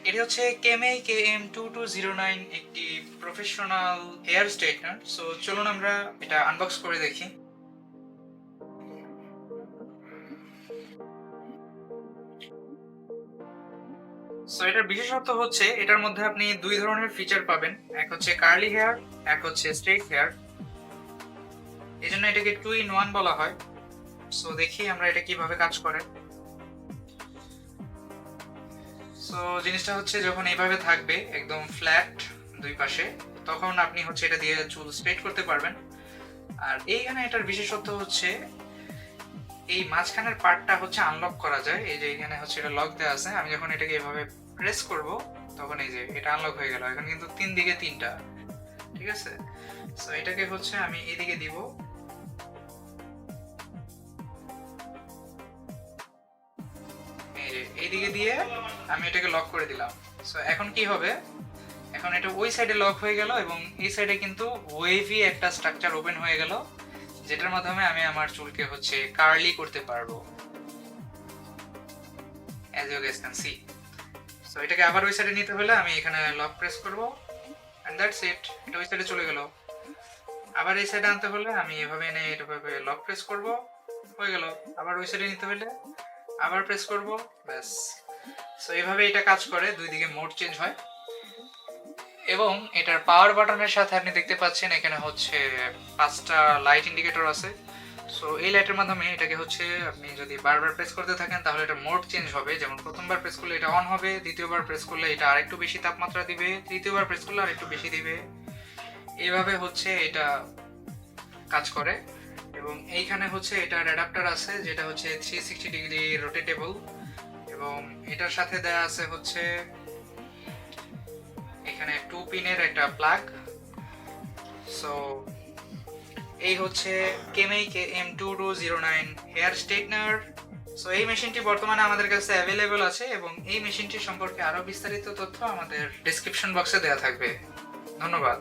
এটি হচ্ছে কেমএই KM2209 একটি প্রফেশনাল হেয়ার স্ট্রেটনার। সো চলুন আমরা এটা আনবক্স করে দেখি। সো এটার বিশেষত্ব হচ্ছে এটার মধ্যে আপনি দুই ধরনের ফিচার পাবেন, এক হচ্ছে কার্লি হেয়ার, এক হচ্ছে স্ট্রেট হেয়ার। এই জন্য এটাকে 2 in 1 বলা হয়। সো দেখি আমরা এটা কিভাবে কাজ করে। সো জিনিসটা হচ্ছে যখন এইভাবে থাকবে একদম ফ্ল্যাট দুই পাশে, তখন আপনি হচ্ছে এটা দিয়ে চুল স্ট্রেট করতে পারবেন। আর এইখানে এটার বিশেষত্ব হচ্ছে এই মাঝখানের পার্টটা হচ্ছে আনলক করা যায়। এই যে এখানে হচ্ছে এটা লক দেওয়া আছে, আমি যখন এটাকে এভাবে প্রেস করব তখন এই যে এটা আনলক হয়ে গেল। এখন কিন্তু তিন দিকে তিনটা, ঠিক আছে। সো এটাকে হচ্ছে আমি এদিকে দিব, এই যে এইদিকে দিয়ে আমি এটাকে লক করে দিলাম। সো এখন কি হবে, এখন এটা ওই সাইডে লক হয়ে গেল এবং এই সাইডে কিন্তু ওয়েভি একটা স্ট্রাকচার ওপেন হয়ে গেল, যেটার মাধ্যমে আমি আমার চুলকে হচ্ছে কার্লি করতে পারবো, as you guys can see. So এটাকে আবার ওই সাইডে নিতে হলে আমি এখানে লক প্রেস করব, এন্ড দ্যাটস ইট, এটা ওই সাইডে চলে গেল। আবার এই সাইডে আনতে হলে আমি এভাবে এনে এভাবে লক প্রেস করব, হয়ে গেল। আবার ওই সাইডে নিতে হলে আবার প্রেস করব, ব্যাস। সো এইভাবে এটা কাজ করে, দুই দিকে মোড চেঞ্জ হয়। এবং এটার পাওয়ার বাটনের সাথে আপনি দেখতে পাচ্ছেন এখানে হচ্ছে 5টা লাইট ইন্ডিকেটর আছে। সো এই লাইটের মাধ্যমে এটাকে হচ্ছে আপনি যদি বারবার প্রেস করতে থাকেন তাহলে এটা মোড চেঞ্জ হবে। যেমন প্রথমবার প্রেস করলে এটা অন হবে, দ্বিতীয়বার প্রেস করলে এটা আরেকটু বেশি তাপমাত্রা দিবে, তৃতীয়বার প্রেস করলে আরেকটু বেশি দিবে। এইভাবে হচ্ছে এটা কাজ করে। এবং এইখানে হচ্ছে এটার অ্যাডাপ্টার আছে যেটা হচ্ছে 360 ডিগ্রি রোটেটেবল, এবং এটার সাথে দেয়া আছে হচ্ছে এখানে 2 পিনের একটা প্লাগ। সো এই হচ্ছে কেমএই KM2209 হেয়ার স্ট্রেটনার। সো এই মেশিনটি বর্তমানে আমাদের কাছে অ্যাভেলেবল আছে এবং এই মেশিনটি সম্পর্কে আরো বিস্তারিত তথ্য আমাদের ডেসক্রিপশন বক্সে দেওয়া থাকবে। ধন্যবাদ।